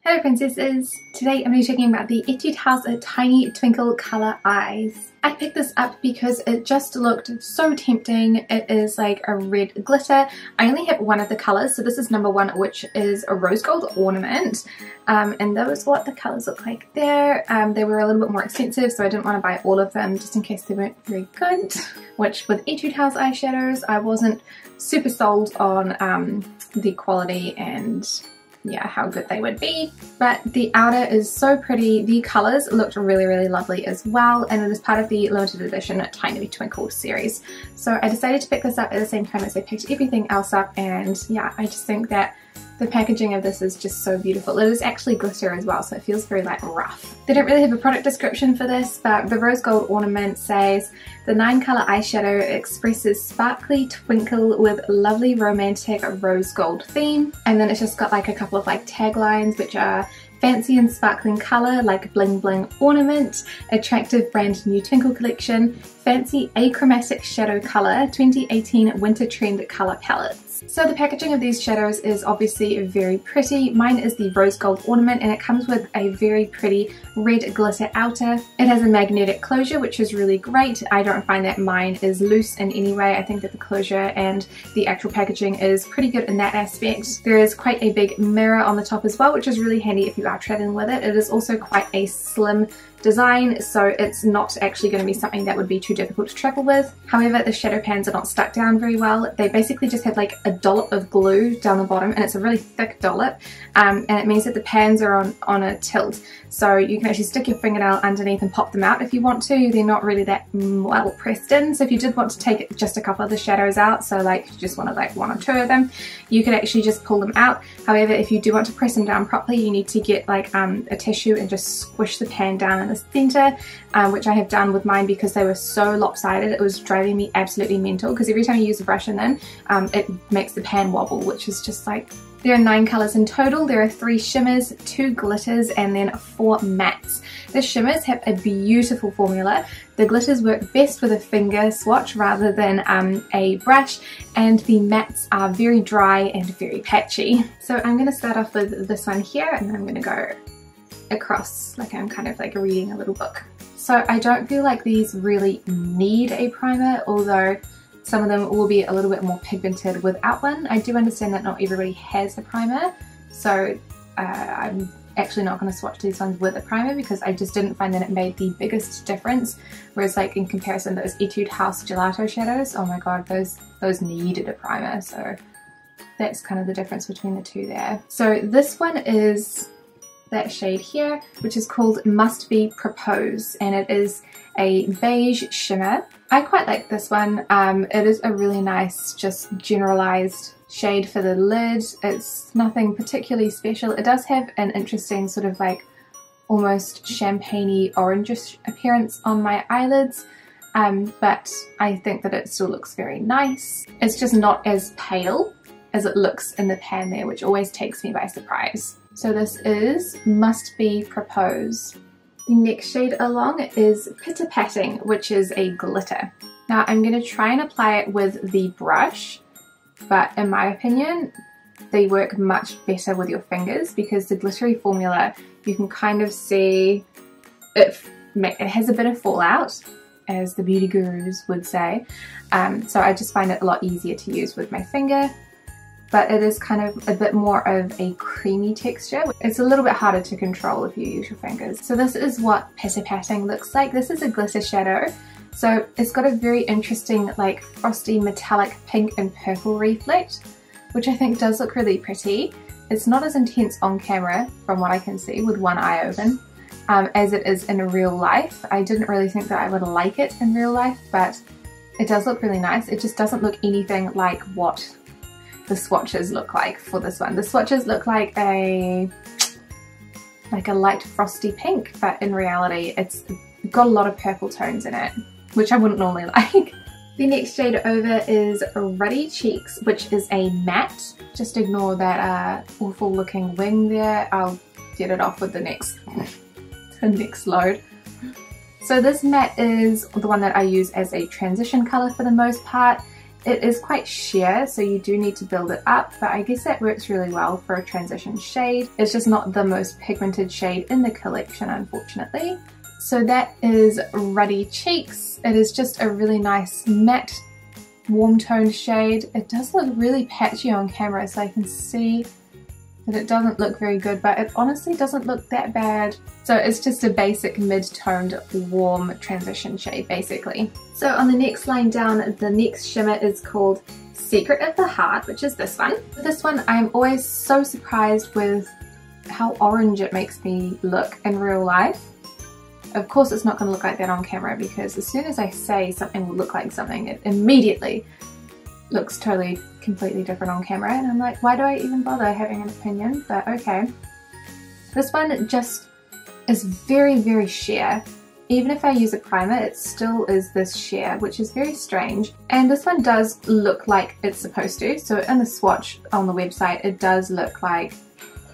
Hello princesses! Today I'm going to be talking about the Etude House Tiny Twinkle Colour Eyes. I picked this up because it just looked so tempting. It is like a red glitter. I only have one of the colours, so this is number one, which is a rose gold ornament. And that was what the colours look like there. They were a little bit more expensive, so I didn't want to buy all of them just in case they weren't very good. Which with Etude House eyeshadows, I wasn't super sold on the quality and yeah, how good they would be. But the outer is so pretty. The colours looked really lovely as well, and it is part of the limited edition Tiny Twinkle series. So I decided to pick this up at the same time as I picked everything else up, and yeah, I just think that the packaging of this is just so beautiful. It is actually glitter as well, so it feels very like rough. They don't really have a product description for this, but the rose gold ornament says, the 9-colour eyeshadow expresses sparkly twinkle with lovely romantic rose gold theme. And then it's just got like a couple of like taglines, which are fancy and sparkling colour like bling bling ornament, attractive brand new twinkle collection, fancy achromatic shadow colour, 2018 winter trend colour palettes. So the packaging of these shadows is obviously very pretty. Mine is the rose gold ornament and it comes with a very pretty red glitter outer. It has a magnetic closure, which is really great. I don't find that mine is loose in any way. I think that the closure and the actual packaging is pretty good in that aspect. There is quite a big mirror on the top as well, which is really handy if you are traveling with it. It is also quite a slim design, so it's not actually going to be something that would be too difficult to travel with. However, the shadow pans are not stuck down very well. They basically just have like a dollop of glue down the bottom, and it's a really thick dollop, and it means that the pans are on a tilt, so you can actually stick your fingernail underneath and pop them out if you want to. They're not really that well pressed in, so if you did want to take just a couple of the shadows out, so like you just want to like one or two of them, you could actually just pull them out. However, if you do want to press them down properly, you need to get like a tissue and just squish the pan down in the center, which I have done with mine because they were so lopsided. It was driving me absolutely mental because every time you use a brush and then it makes the pan wobble, which is just like... There are 9 colours in total. There are 3 shimmers, 2 glitters, and then 4 mattes. The shimmers have a beautiful formula. The glitters work best with a finger swatch rather than a brush, and the mattes are very dry and very patchy. So I'm going to start off with this one here, and I'm going to go across like I'm kind of like reading a little book. So I don't feel like these really need a primer, although some of them will be a little bit more pigmented without one. I do understand that not everybody has a primer, so I'm actually not going to swatch these ones with a primer because I just didn't find that it made the biggest difference. Whereas like in comparison, those Etude House gelato shadows, oh my god, those needed a primer. So that's kind of the difference between the two there. So this one is that shade here, which is called Must Be Propose, and it is a beige shimmer. I quite like this one. It is a really nice, just generalized shade for the lid. It's nothing particularly special. It does have an interesting sort of like almost champagne-y orangish appearance on my eyelids, but I think that it still looks very nice. It's just not as pale as it looks in the pan there, which always takes me by surprise. So this is Must Be Propose. The next shade along is Pitter Patting, which is a glitter. Now I'm going to try and apply it with the brush, but in my opinion they work much better with your fingers because the glittery formula, you can kind of see it has a bit of fallout, as the beauty gurus would say, so I just find it a lot easier to use with my finger. But it is kind of a bit more of a creamy texture. It's a little bit harder to control if you use your fingers. So this is what Pitter Patting looks like. This is a glitter shadow. So it's got a very interesting like frosty metallic pink and purple reflect, which I think does look really pretty. It's not as intense on camera from what I can see with one eye open as it is in real life. I didn't really think that I would like it in real life, but it does look really nice. It just doesn't look anything like what the swatches look like for this one. The swatches look like a light frosty pink, but in reality it's got a lot of purple tones in it, which I wouldn't normally like. The next shade over is Ruddy Cheeks, which is a matte. Just ignore that awful looking wing there. I'll get it off with the next load. So this matte is the one that I use as a transition colour for the most part. It is quite sheer, so you do need to build it up, but I guess that works really well for a transition shade. It's just not the most pigmented shade in the collection, unfortunately. So that is Ruddy Cheeks. It is just a really nice matte, warm toned shade. It does look really patchy on camera, so I can see that it doesn't look very good, but it honestly doesn't look that bad. So it's just a basic mid-toned warm transition shade basically. So on the next line down, the next shimmer is called Secret of the Heart, which is this one. This one I'm always so surprised with how orange it makes me look in real life. Of course it's not going to look like that on camera, because as soon as I say something will look like something, it immediately looks totally completely different on camera, and I'm like, why do I even bother having an opinion? But okay. This one just is very, very sheer. Even if I use a primer, it still is this sheer, which is very strange. And this one does look like it's supposed to. So in the swatch on the website, it does look like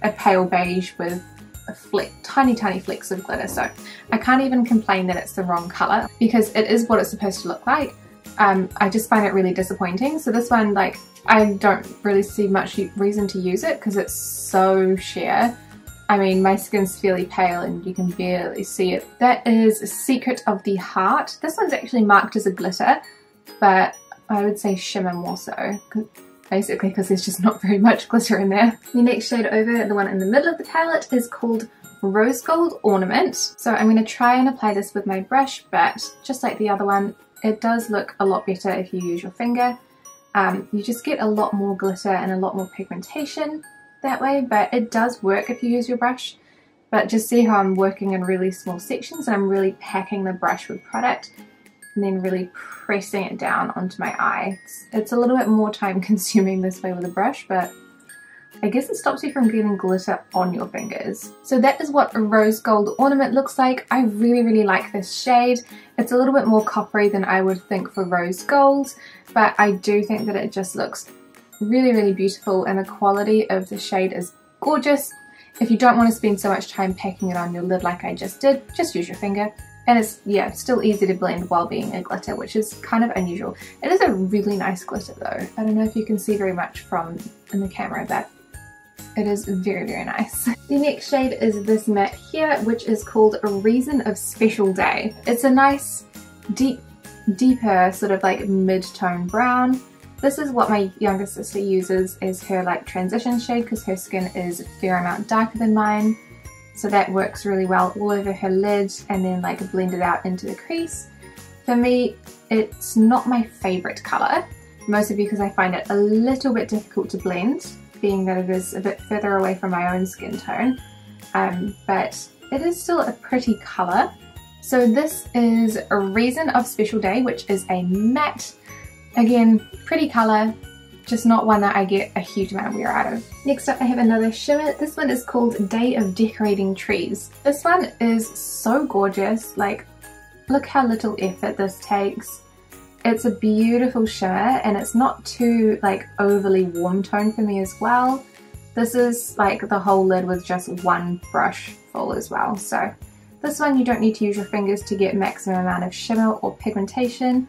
a pale beige with a fleck, tiny flecks of glitter. So I can't even complain that it's the wrong color, because it is what it's supposed to look like. I just find it really disappointing. So this one, like, I don't really see much reason to use it because it's so sheer. I mean, my skin's fairly pale and you can barely see it. That is Secret of the Heart. This one's actually marked as a glitter, but I would say shimmer more so, basically because there's just not very much glitter in there. The next shade over, the one in the middle of the palette, is called Rose Gold Ornament. So I'm going to try and apply this with my brush, but just like the other one, it does look a lot better if you use your finger. You just get a lot more glitter and a lot more pigmentation that way, but it does work if you use your brush. But just see how I'm working in really small sections, and I'm really packing the brush with product and then really pressing it down onto my eye. It's a little bit more time consuming this way with a brush, but I guess it stops you from getting glitter on your fingers. So that is what a Rose Gold Ornament looks like. I really like this shade. It's a little bit more coppery than I would think for rose gold, but I do think that it just looks really beautiful, and the quality of the shade is gorgeous. If you don't want to spend so much time packing it on your lid like I just did, just use your finger. And it's, yeah, still easy to blend while being a glitter, which is kind of unusual. It is a really nice glitter though. I don't know if you can see very much from in the camera, but it is very nice. The next shade is this matte here, which is called A Reason of Special Day. It's a nice deeper sort of like mid-tone brown. This is what my younger sister uses as her like transition shade, because her skin is a fair amount darker than mine. So that works really well all over her lid, and then like blend it out into the crease. For me, it's not my favorite color, mostly because I find it a little bit difficult to blend, being that it is a bit further away from my own skin tone, but it is still a pretty color. So this is A Reason of Special Day, which is a matte. Again, pretty color, just not one that I get a huge amount of wear out of. Next up I have another shimmer. This one is called Day of Decorating Trees. This one is so gorgeous, like look how little effort this takes. It's a beautiful shimmer, and it's not too like overly warm tone for me as well. This is like the whole lid with just one brush full as well. So this one you don't need to use your fingers to get maximum amount of shimmer or pigmentation.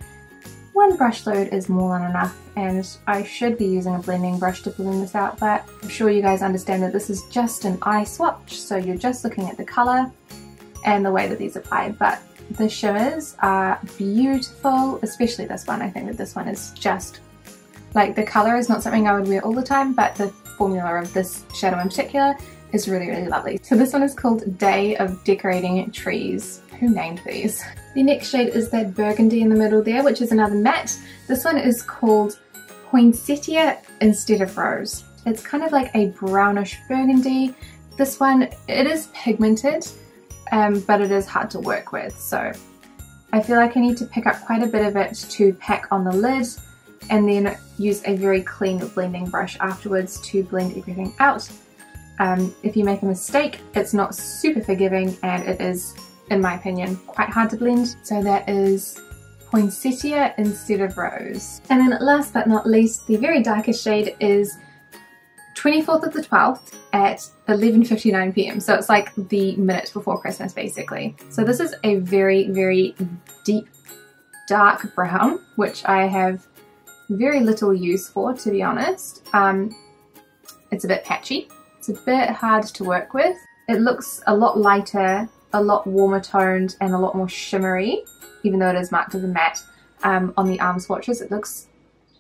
One brush load is more than enough, and I should be using a blending brush to blend this out, but I'm sure you guys understand that this is just an eye swatch, so you're just looking at the colour and the way that these apply. But the shimmers are beautiful, especially this one. I think that this one is just, like, the colour is not something I would wear all the time, but the formula of this shadow in particular is really lovely. So this one is called Day of Decorating Trees. Who named these? The next shade is that burgundy in the middle there, which is another matte. This one is called Poinsettia instead of Rose. It's kind of like a brownish burgundy. This one, it is pigmented, but it is hard to work with. So I feel like I need to pick up quite a bit of it to pack on the lid, and then use a very clean blending brush afterwards to blend everything out. If you make a mistake, it's not super forgiving, and it is, in my opinion, quite hard to blend. So that is Poinsettia instead of Rose. And then last but not least, the very darkest shade is 24th of the 12th at 11:59 p.m. So it's like the minute before Christmas basically. So this is a very deep dark brown, which I have very little use for, to be honest. It's a bit patchy. It's a bit hard to work with. It looks a lot lighter, a lot warmer toned, and a lot more shimmery, even though it is marked as a matte. On the arm swatches, it looks,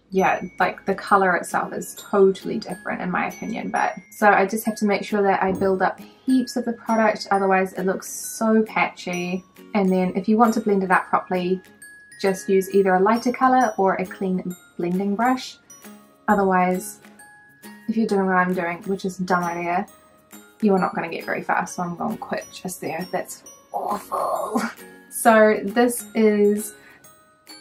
yeah, like the color itself is totally different in my opinion. But so I just have to make sure that I build up heaps of the product, otherwise it looks so patchy. And then if you want to blend it out properly, just use either a lighter color or a clean blending brush. Otherwise, if you're doing what I'm doing, which is a dumb idea, you're not going to get very far, so I'm going to quit just there. That's awful. So this is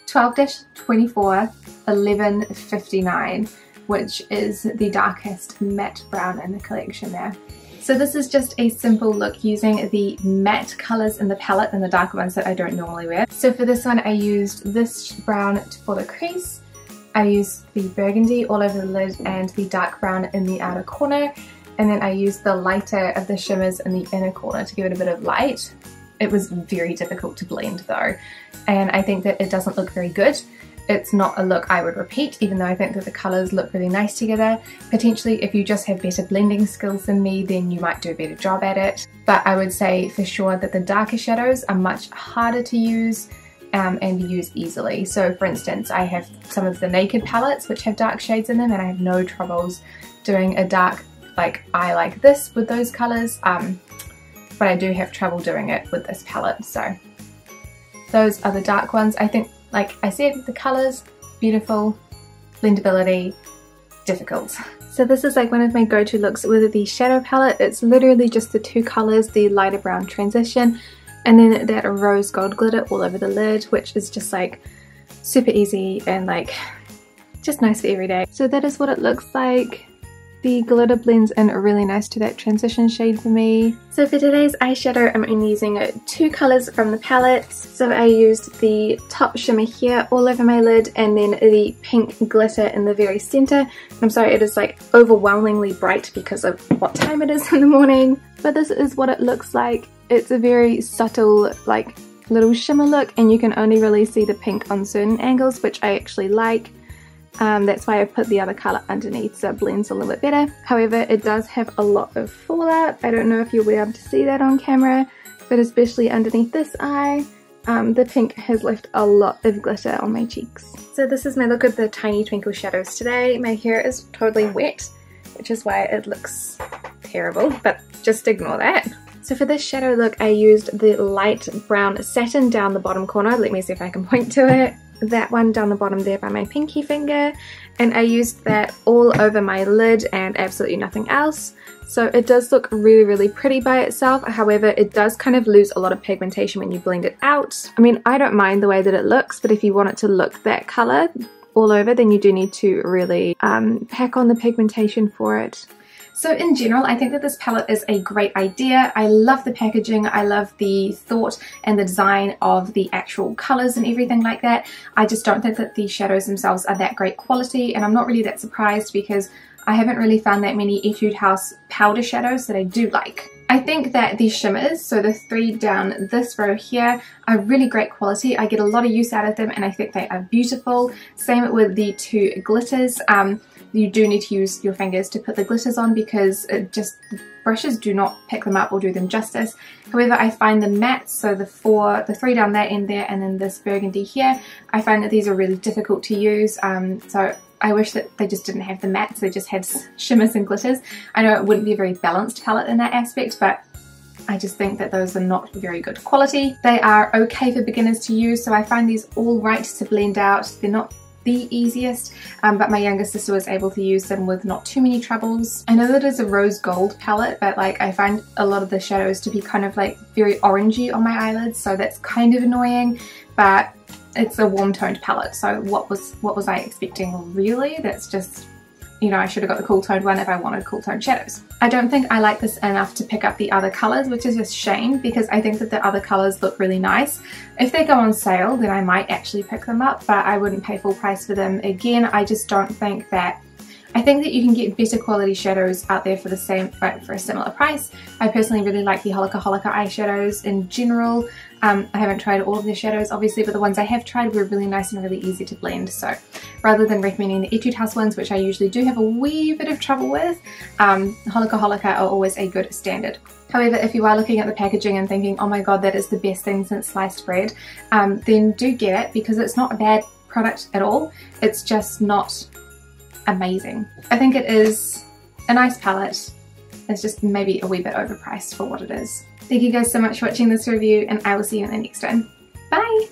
12-24 1159, which is the darkest matte brown in the collection there. So this is just a simple look using the matte colours in the palette and the darker ones that I don't normally wear. So for this one I used this brown for the crease, I used the burgundy all over the lid and the dark brown in the outer corner, and then I used the lighter of the shimmers in the inner corner to give it a bit of light. It was very difficult to blend though, and I think that it doesn't look very good. It's not a look I would repeat, even though I think that the colours look really nice together. Potentially if you just have better blending skills than me, then you might do a better job at it. But I would say for sure that the darker shadows are much harder to use and use easily. So for instance, I have some of the Naked palettes which have dark shades in them, and I have no troubles doing a dark eye like this with those colours, but I do have trouble doing it with this palette. So those are the dark ones. I think, like I said, the colours, beautiful, blendability, difficult. So this is like one of my go-to looks with the shadow palette. It's literally just the two colours, the lighter brown transition, and then that rose gold glitter all over the lid, which is just like super easy and like just nice for every day. So that is what it looks like. The glitter blends in really nice to that transition shade for me. So for today's eyeshadow, I'm only using two colours from the palette. So I used the top shimmer here all over my lid, and then the pink glitter in the very centre. I'm sorry, it is like overwhelmingly bright because of what time it is in the morning. But this is what it looks like. It's a very subtle like little shimmer look, and you can only really see the pink on certain angles, which I actually like. That's why I put the other colour underneath so it blends a little bit better. However, it does have a lot of fallout. I don't know if you'll be able to see that on camera, but especially underneath this eye, the pink has left a lot of glitter on my cheeks. So this is my look with the tiny twinkle shadows today. My hair is totally wet, which is why it looks terrible, but just ignore that. So for this shadow look, I used the light brown satin down the bottom corner. Let me see if I can point to it. That one down the bottom there by my pinky finger, and I used that all over my lid and absolutely nothing else. So it does look really pretty by itself. However, it does kind of lose a lot of pigmentation when you blend it out. I mean, I don't mind the way that it looks, but if you want it to look that color all over, then you do need to really pack on the pigmentation for it. So in general, I think that this palette is a great idea. I love the packaging, I love the thought and the design of the actual colours and everything like that. I just don't think that the shadows themselves are that great quality, and I'm not really that surprised because I haven't really found that many Etude House powder shadows that I do like. I think that the shimmers, so the three down this row here, are really great quality. I get a lot of use out of them and I think they are beautiful. Same with the two glitters. You do need to use your fingers to put the glitters on because the brushes do not pick them up or do them justice. However, I find the mattes, so the three down that end there and then this burgundy here, I find that these are really difficult to use. So I wish that they just didn't have the mattes, they just had shimmers and glitters. I know it wouldn't be a very balanced palette in that aspect, but I just think that those are not very good quality. They are okay for beginners to use, so I find these all right to blend out. They're not the easiest, but my younger sister was able to use them with not too many troubles. I know that it's a rose gold palette, but like I find a lot of the shadows to be kind of like very orangey on my eyelids, so that's kind of annoying, but it's a warm toned palette, so what was I expecting really? That's just, you know, I should have got the cool toned one if I wanted cool toned shadows. I don't think I like this enough to pick up the other colours, which is a shame because I think that the other colours look really nice. If they go on sale, then I might actually pick them up, but I wouldn't pay full price for them. Again, I just don't think that I think that you can get better quality shadows out there for the same, for a similar price. I personally really like the Holika eyeshadows in general. I haven't tried all of their shadows obviously, but the ones I have tried were really nice and really easy to blend. So rather than recommending the Etude House ones, which I usually do have a wee bit of trouble with, Holika are always a good standard. However, if you are looking at the packaging and thinking, oh my god, that is the best thing since sliced bread, then do get it, because it's not a bad product at all. It's just not amazing. I think it is a nice palette. It's just maybe a wee bit overpriced for what it is. Thank you guys so much for watching this review, and I will see you in the next one. Bye!